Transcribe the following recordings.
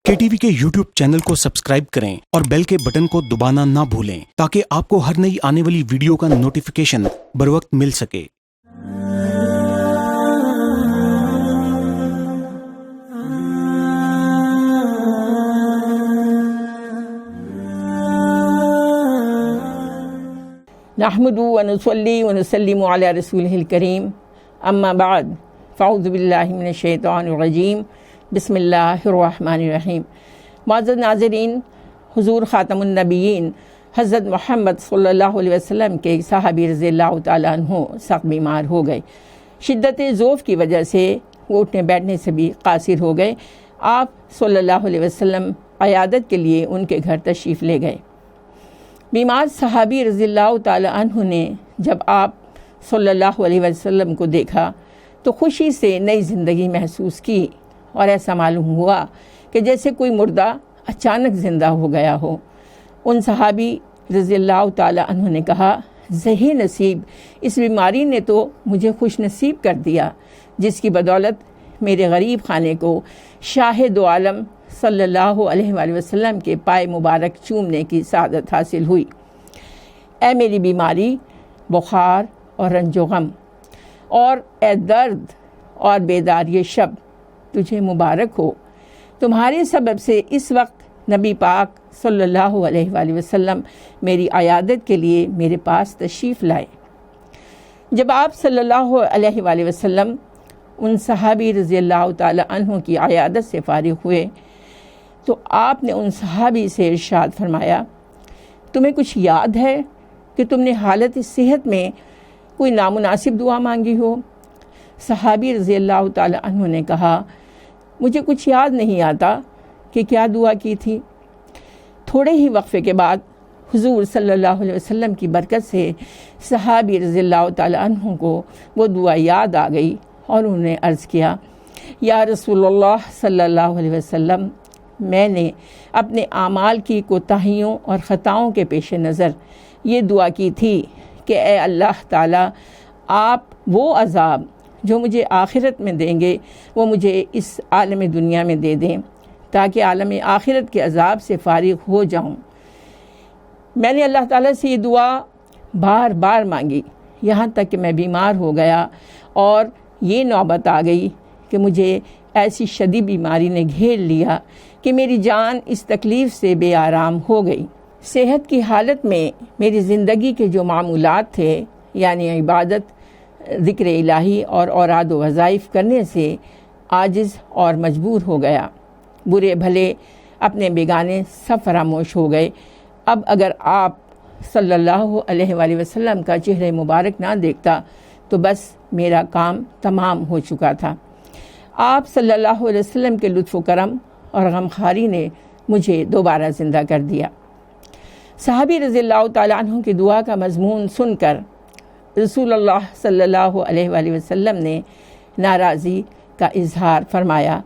KTV کے YouTube channel کو subscribe کریں اور بیل کے بٹن کو دبانا نہ بھولیں تاکہ آپ کو ہر نئی آنے والی ویڈیو کا نوٹیفیکیشن بروقت مل سکے۔ نحمد ونصلی ونسلم علی رسولہ الکریم، اما بعد فاعوذ باللہ من الشیطان الرجیم، بسم اللہ الرحمن الرحیم۔ معزز ناظرین، حضور خاتم النبیین حضرت محمد صلی اللہ علیہ وسلم کے صحابی رضی اللہ تعالیٰ عنہ سخت بیمار ہو گئے۔ شدت ضعف کی وجہ سے وہ اٹھنے بیٹھنے سے بھی قاصر ہو گئے۔ آپ صلی اللہ علیہ وسلم عیادت کے لیے ان کے گھر تشریف لے گئے۔ بیمار صحابی رضی اللہ تعالیٰ عنہ نے جب آپ صلی اللہ علیہ وسلم کو دیکھا تو خوشی سے نئی زندگی محسوس کی اور ایسا معلوم ہوا کہ جیسے کوئی مردہ اچانک زندہ ہو گیا ہو۔ ان صحابی رضی اللہ تعالیٰ عنہ نے کہا، ذہی نصیب، اس بیماری نے تو مجھے خوش نصیب کر دیا جس کی بدولت میرے غریب خانے کو شاہ دو عالم صلی اللہ علیہ وآلہ وسلم کے پائے مبارک چومنے کی سعادت حاصل ہوئی۔ اے میری بیماری، بخار اور رنج و غم، اور اے درد اور بیداری شب، تجھے مبارک ہو۔ تمہارے سبب سے اس وقت نبی پاک صلی اللہ علیہ وآلہ وسلم میری عیادت کے لیے میرے پاس تشریف لائے۔ جب آپ صلی اللہ علیہ وآلہ وسلم ان صحابی رضی اللہ تعالی عنہ کی عیادت سے فارغ ہوئے تو آپ نے ان صحابی سے ارشاد فرمایا، تمہیں کچھ یاد ہے کہ تم نے حالت صحت میں کوئی نامناسب دعا مانگی ہو؟ صحابی رضی اللہ تعالی عنہ نے کہا، مجھے کچھ یاد نہیں آتا کہ کیا دعا کی تھی۔ تھوڑے ہی وقفے کے بعد حضور صلی اللہ علیہ وسلم کی برکت سے صحابی رضی اللہ تعالی عنہ کو وہ دعا یاد آ گئی اور انہوں نے عرض کیا، یا رسول اللہ صلی اللہ علیہ وسلم، میں نے اپنے اعمال کی کوتاہیوں اور خطاؤں کے پیش نظر یہ دعا کی تھی کہ اے اللہ تعالیٰ، آپ وہ عذاب جو مجھے آخرت میں دیں گے وہ مجھے اس عالم دنیا میں دے دیں تاکہ عالم آخرت کے عذاب سے فارغ ہو جاؤں۔ میں نے اللہ تعالیٰ سے یہ دعا بار بار مانگی، یہاں تک کہ میں بیمار ہو گیا اور یہ نوبت آ گئی کہ مجھے ایسی شدید بیماری نے گھیر لیا کہ میری جان اس تکلیف سے بے آرام ہو گئی۔ صحت کی حالت میں میری زندگی کے جو معمولات تھے، یعنی عبادت، ذکر الہی اور اوراد و وظائف کرنے سے عاجز اور مجبور ہو گیا۔ برے بھلے اپنے بیگانے سب فراموش ہو گئے۔ اب اگر آپ صلی اللہ علیہ وآلہ وسلم کا چہرہ مبارک نہ دیکھتا تو بس میرا کام تمام ہو چکا تھا۔ آپ صلی اللہ علیہ وسلم کے لطف و کرم اور غمخواری نے مجھے دوبارہ زندہ کر دیا۔ صحابی رضی اللہ تعالیٰ عنہ کی دعا کا مضمون سن کر رسول اللہ صلی اللہ علیہ وآلہ وسلم نے ناراضی کا اظہار فرمایا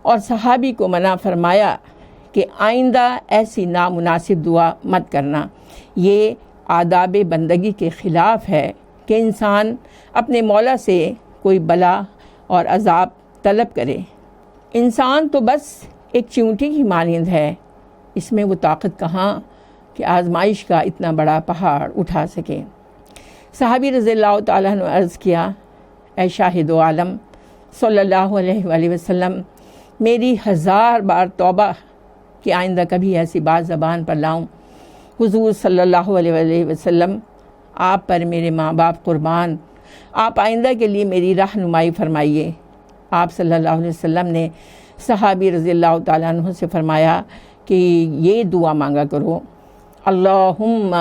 اور صحابی کو منع فرمایا کہ آئندہ ایسی نامناسب دعا مت کرنا۔ یہ آداب بندگی کے خلاف ہے کہ انسان اپنے مولا سے کوئی بلا اور عذاب طلب کرے۔ انسان تو بس ایک چیونٹی کی مانند ہے، اس میں وہ طاقت کہاں کہ آزمائش کا اتنا بڑا پہاڑ اٹھا سکے۔ صحابی رضی اللہ تعالیٰ نے عرض کیا، اے شاہد و عالم صلی اللہ علیہ وآلہ وسلم، میری 1000 بار توبہ کہ آئندہ کبھی ایسی بات زبان پر لاؤں۔ حضور صلی اللہ علیہ وآلہ وسلم، آپ پر میرے ماں باپ قربان، آپ آئندہ کے لیے میری رہنمائی فرمائیے۔ آپ صلی اللہ علیہ وسلم نے صحابی رضی اللہ تعالیٰ عنہ سے فرمایا کہ یہ دعا مانگا کرو، اللہم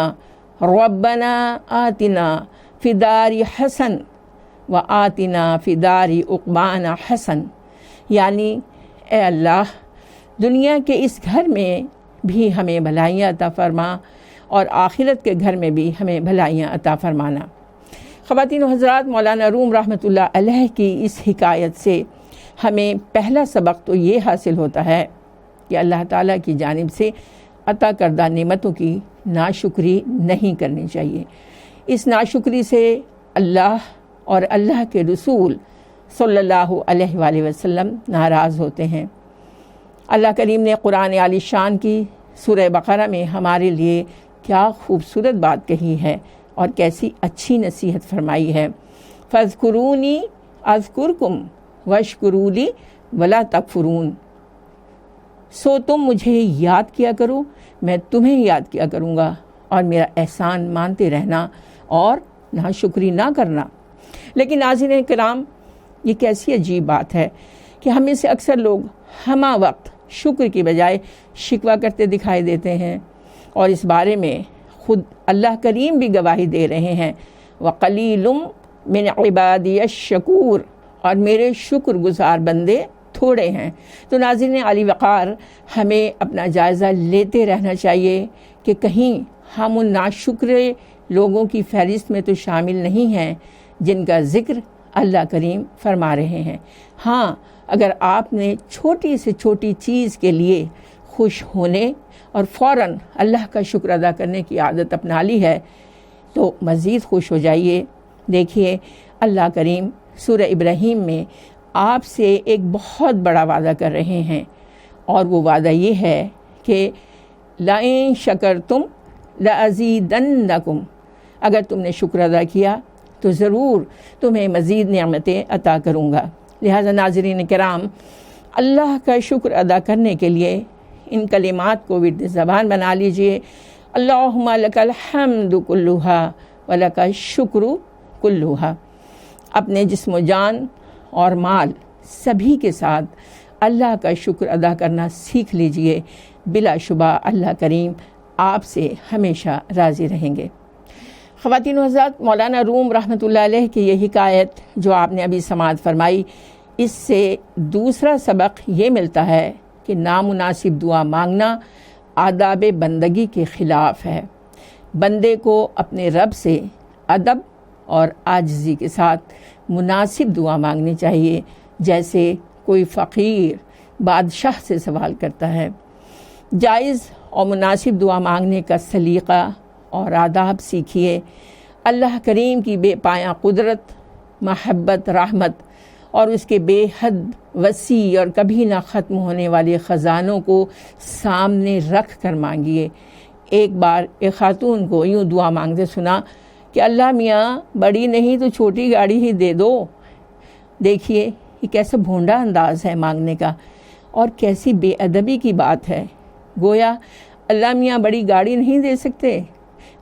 ربنا آتنا فی داری حسن و آتنا فی داری عقبانا حسن، یعنی اے اللہ، دنیا کے اس گھر میں بھی ہمیں بھلائیاں عطا فرما اور آخرت کے گھر میں بھی ہمیں بھلائیاں عطا فرمانا۔ خواتین و حضرات، مولانا روم رحمۃ اللہ علیہ کی اس حکایت سے ہمیں پہلا سبق تو یہ حاصل ہوتا ہے کہ اللہ تعالیٰ کی جانب سے عطا کردہ نعمتوں کی ناشکری نہیں کرنی چاہیے۔ اس ناشکری سے اللہ اور اللہ کے رسول صلی اللہ علیہ وآلہ وسلم ناراض ہوتے ہیں۔ اللہ کریم نے قرآن عالی شان کی سورہ بقرہ میں ہمارے لیے کیا خوبصورت بات کہی ہے اور کیسی اچھی نصیحت فرمائی ہے۔ فاذکرونی اذکرکم واشکروا لی ولا تکفرون، سو تم مجھے یاد کیا کرو، میں تمہیں یاد کیا کروں گا، اور میرا احسان مانتے رہنا اور ناشکری نہ کرنا۔ لیکن ناظرین کرام، یہ کیسی عجیب بات ہے کہ ہم میں سے اکثر لوگ ہمہ وقت شکر کی بجائے شکوہ کرتے دکھائی دیتے ہیں، اور اس بارے میں خود اللہ کریم بھی گواہی دے رہے ہیں، وَقَلِيلٌ مِّنْ عِبَادِيَ الشَّكُورُ، اور میرے شکر گزار بندے تھوڑے ہیں۔ تو ناظرین عالی وقار، ہمیں اپنا جائزہ لیتے رہنا چاہیے کہ کہیں ہم ان ناشکر لوگوں کی فہرست میں تو شامل نہیں ہیں جن کا ذکر اللہ کریم فرما رہے ہیں۔ ہاں، اگر آپ نے چھوٹی سے چھوٹی چیز کے لیے خوش ہونے اور فوراً اللہ کا شکر ادا کرنے کی عادت اپنا لی ہے تو مزید خوش ہو جائیے۔ دیکھیے، اللہ کریم سورہ ابراہیم میں آپ سے ایک بہت بڑا وعدہ کر رہے ہیں، اور وہ وعدہ یہ ہے کہ لَئِن شَكَرْتُمْ لَأَزِيدَنَّكُمْ، اگر تم نے شکر ادا کیا تو ضرور تمہیں مزید نعمتیں عطا کروں گا۔ لہذا ناظرین کرام، اللہ کا شکر ادا کرنے کے لیے ان کلمات کو ورد زبان بنا لیجئے۔ اللہم لک الحمد کلھا ولک الشکر کلھا۔ اپنے جسم و جان اور مال سبھی کے ساتھ اللہ کا شکر ادا کرنا سیکھ لیجئے، بلا شبہ اللہ کریم آپ سے ہمیشہ راضی رہیں گے۔ خواتین و حضرات، مولانا روم رحمۃ اللہ علیہ کی یہ حکایت جو آپ نے ابھی سماعت فرمائی، اس سے دوسرا سبق یہ ملتا ہے کہ نامناسب دعا مانگنا آداب بندگی کے خلاف ہے۔ بندے کو اپنے رب سے ادب اور عاجزی کے ساتھ مناسب دعا مانگنی چاہیے، جیسے کوئی فقیر بادشاہ سے سوال کرتا ہے۔ جائز اور مناسب دعا مانگنے کا سلیقہ اور آداب سیکھیے۔ اللہ کریم کی بے پایاں قدرت، محبت، رحمت اور اس کے بے حد وسیع اور کبھی نہ ختم ہونے والے خزانوں کو سامنے رکھ کر مانگیے۔ ایک بار ایک خاتون کو یوں دعا مانگتے سنا کہ اللہ میاں، بڑی نہیں تو چھوٹی گاڑی ہی دے دو۔ دیکھیے، یہ کیسا بھونڈا انداز ہے مانگنے کا، اور کیسی بے ادبی کی بات ہے۔ گویا اللہ میاں بڑی گاڑی نہیں دے سکتے،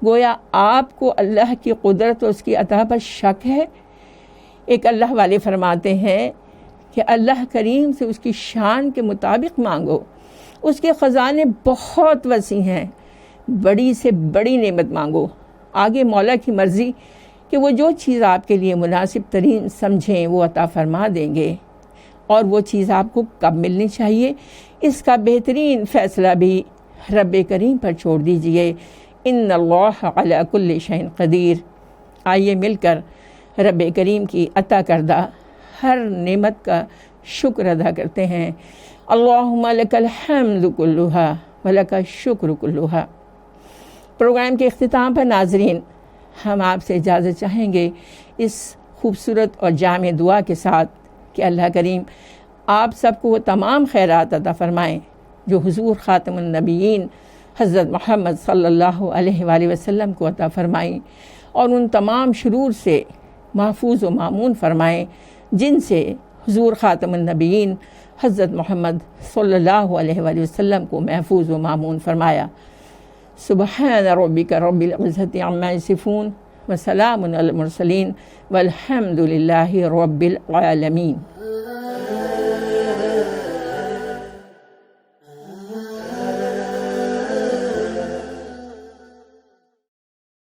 گویا آپ کو اللہ کی قدرت اور اس کی عطا پر شک ہے۔ ایک اللہ والے فرماتے ہیں کہ اللہ کریم سے اس کی شان کے مطابق مانگو، اس کے خزانے بہت وسیع ہیں، بڑی سے بڑی نعمت مانگو۔ آگے مولا کی مرضی کہ وہ جو چیز آپ کے لیے مناسب ترین سمجھیں وہ عطا فرما دیں گے، اور وہ چیز آپ کو کب ملنی چاہیے اس کا بہترین فیصلہ بھی رب کریم پر چھوڑ دیجئے۔ ان اللہ علی کل شیء قدیر۔ آئیے مل کر رب کریم کی عطا کردہ ہر نعمت کا شکر ادا کرتے ہیں۔ اللہم لک الحمد کلھا ولک الشکر کلھا۔ پروگرام کے اختتام پر ناظرین، ہم آپ سے اجازت چاہیں گے اس خوبصورت اور جامع دعا کے ساتھ کہ اللہ کریم آپ سب کو وہ تمام خیرات عطا فرمائیں جو حضور خاتم النبیین حضرت محمد صلی اللہ علیہ وآلہ وسلم کو عطا فرمائیں، اور ان تمام شرور سے محفوظ و مامون فرمائیں جن سے حضور خاتم النبیین حضرت محمد صلی اللہ علیہ وآلہ وسلم کو محفوظ و مامون فرمایا۔ سبحان ربک رب العزت عما یصفون وسلام علی المرسلین والحمد للہ رب العالمین۔